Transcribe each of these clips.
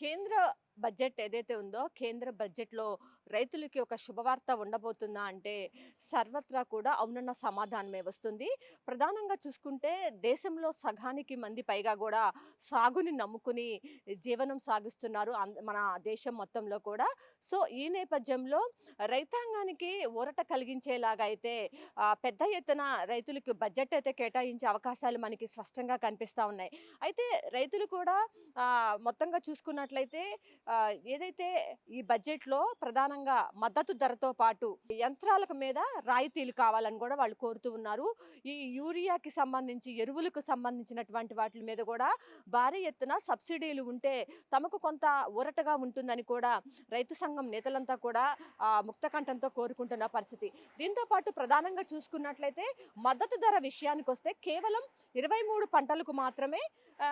కేంద్ర బడ్జెట్ ఏదైతే ఉందో, కేంద్ర బడ్జెట్‌లో రైతులకి ఒక శుభవార్త ఉండబోతుందా అంటే, సర్వత్రా కూడా అవునన్న సమాధానమే వస్తుంది. ప్రధానంగా చూసుకుంటే, దేశంలో సగానికి మంది పైగా గూడా సాగుని నమ్ముకుని జీవనం సాగిస్తున్నారు. మన దేశం మొత్తంలో కూడా. సో, ఈ నేపథ్యంలో రైతాంగానికి ఊరట కలిగించేలాగా అయితే పెద్ద ఎత్తున రైతులకు బడ్జెట్ అయితే కేటాయించే అవకాశాలు మనకి స్పష్టంగా కనిపిస్తా ఉన్నాయి. అయితే రైతులు కూడా మొత్తంగా చూసుకున్నట్లయితే ఏదైతే ఈ బడ్జెట్‌లో ప్రధానంగా మద్దతు ధరతో పాటు యంత్రాలకు మీద రాయితీలు కావాలని గూడా వాళ్ళు కోరుతూ ఉన్నారు. ఈ యూరియాకి సంబంధించి, ఎరువులకు సంబంధించినటువంటి వాటిల మీద గూడా భారీ ఎత్తున సబ్సిడీలు ఉంటే తమకు కొంత ఊరటగా ఉంటుందని కూడా రైతు సంఘం నేతలంతా కూడా ముక్తకంఠంతో కోరుకుంటున్న పరిస్థితి. దీంతో పాటు ప్రధానంగా చూసుకున్నట్లయితే మద్దతు ధర విషయానికొస్తే కేవలం 23 పంటలకు మాత్రమే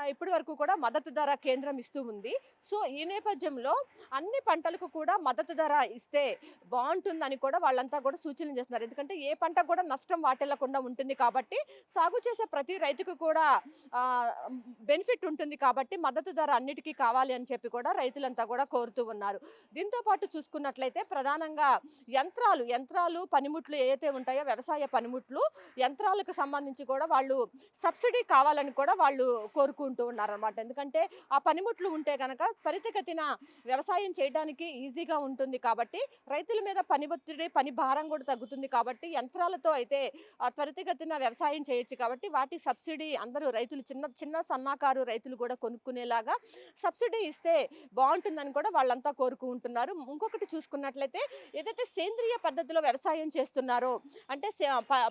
ఇప్పటి వరకు కూడా మద్దతు ధర కేంద్రం ఇస్తూ ఉంది. సో, ఈ నేపథ్యంలో అన్ని పంటలకు కూడా మద్దతు ధర ఇస్తే బావుంటుందని కూడా వాళ్ళంతా కూడా సూచనలు చేస్తున్నారు. ఎందుకంటే ఏ పంటకు కూడా నష్టం వాటిల్లకుండా ఉంటుంది కాబట్టి, సాగు చేసే ప్రతి రైతుకు కూడా ఆహ్, బెనిఫిట్ ఉంటుంది కాబట్టి మద్దతు ధర అన్నిటికీ కావాలి అని చెప్పి కూడా రైతులంతా కూడా కోరుతూ ఉన్నారు. దీంతో పాటు చూసుకున్నట్లయితే ప్రధానంగా యంత్రాలు, పనిముట్లు ఏవైతే ఉంటాయో వ్యవసాయ పనిముట్లు, యంత్రాలకు సంబంధించి కూడా వాళ్ళు సబ్సిడీ కావాలని కూడా వాళ్ళు కోరుకుంటూ ఉన్నారనమాట. ఎందుకంటే ఆ పనిముట్లు ఉంటే గనక త్వరితగతిన వ్యవసాయం చేయడానికి ఈజీగా ఉంటుంది కాబట్టి, రైతుల మీద పని ఒత్తిడి, పని భారం కూడా తగ్గుతుంది కాబట్టి, యంత్రాలతో అయితే త్వరితగతిన వ్యవసాయం చేయొచ్చు కాబట్టి, వాటి సబ్సిడీ అందరూ రైతులు చిన్న చిన్న సన్నకారు రైతులు కూడా కొనుక్కునేలాగా సబ్సిడీ ఇస్తే బావుంటుందని కూడా వాళ్ళంతా కోరుకుంటున్నారు. ఇంకొకటి చూసుకున్నట్లయితే ఏదైతే సేంద్రియ పద్ధతిలో వ్యవసాయం చేస్తున్నారో అంటే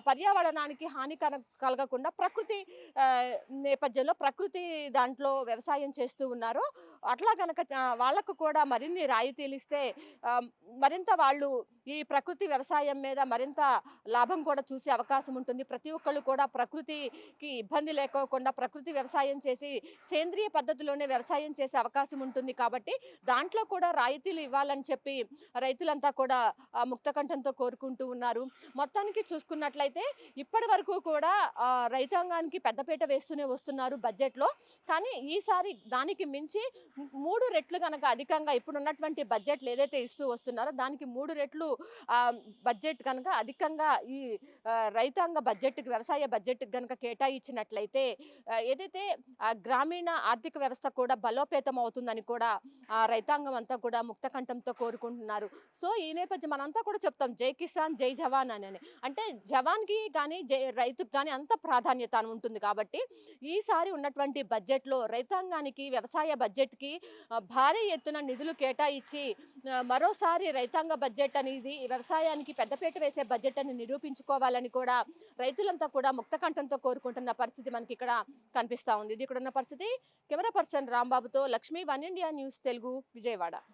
పర్యావరణానికి హాని కలగకుండా ప్రకృతి ఆహ్, నేపథ్యంలో ప్రకృతి దాంట్లో వ్యవసాయం చేస్తూ ఉన్నారో అట్లా గనక వాళ్ళకు కూడా మరిన్ని రాయితీలిస్తే మరింత వాళ్ళు ఈ ప్రకృతి వ్యవసాయం మీద మరింత లాభం కూడా చూసే అవకాశం ఉంటుంది. ప్రతి ఒక్కళ్ళు కూడా ప్రకృతికి ఇబ్బంది లేకోకుండా ప్రకృతి వ్యవసాయం చేసి సేంద్రియ పద్ధతిలోనే వ్యవసాయం చేసే అవకాశం ఉంటుంది కాబట్టి దాంట్లో కూడా రాయితీలు ఇవ్వాలని చెప్పి రైతులంతా కూడా ముక్తకంఠంతో కోరుకుంటూ ఉన్నారు. మొత్తానికి చూసుకున్నట్లయితే ఇప్పటి వరకు కూడా రైతాంగానికి పెద్దపీట వేస్తూనే వస్తున్నారు బడ్జెట్‌లో. కానీ ఈసారి దానికి మించి 3 రెట్లు గనక అధికంగా ఇప్పుడున్నటువంటి బడ్జెట్‌లు ఏదైతే ఇస్తూ వస్తున్నారో దానికి 3 రెట్లు ఆహ్, బడ్జెట్ కనుక అధికంగా ఈ రైతాంగ బడ్జెట్‌కి వ్యవసాయ బడ్జెట్‌కి గనక కేటాయించినట్లయితే ఏదైతే గ్రామీణ ఆర్థిక వ్యవస్థ కూడా బలోపేతం అవుతుందని కూడా రైతాంగం అంతా కూడా ముక్తకంఠంతో కోరుకుంటున్నారు. సో, ఈ నేపథ్యం మనంతా కూడా చెప్తాం జై కిసాన్, జై జవాన్ అని. అంటే జవాన్‌కి గాని, రైతుకి గాని అంత ప్రాధాన్యత అని ఉంటుంది కాబట్టి, ఈసారి ఉన్నటువంటి బడ్జెట్‌లో రైతాంగానికి, వ్యవసాయ బడ్జెట్‌కి భారీ ఎత్తున నిధులు కేటాయించి మరోసారి రైతాంగ బడ్జెట్ అనేది వ్యవసాయానికి పెద్దపీట వేసే బడ్జెట్ అని నిరూపించుకోవాలని కూడా రైతులంతా కూడా ముక్తకంఠంతో కోరుకుంటున్న పరిస్థితి మనకిక్కడ కనిపిస్తా ఉంది. ఇది ఇక్కడున్న పరిస్థితి. కెమెరా పర్సన్ రాంబాబుతో Lakshmi, one India news Telugu, Vijayawada.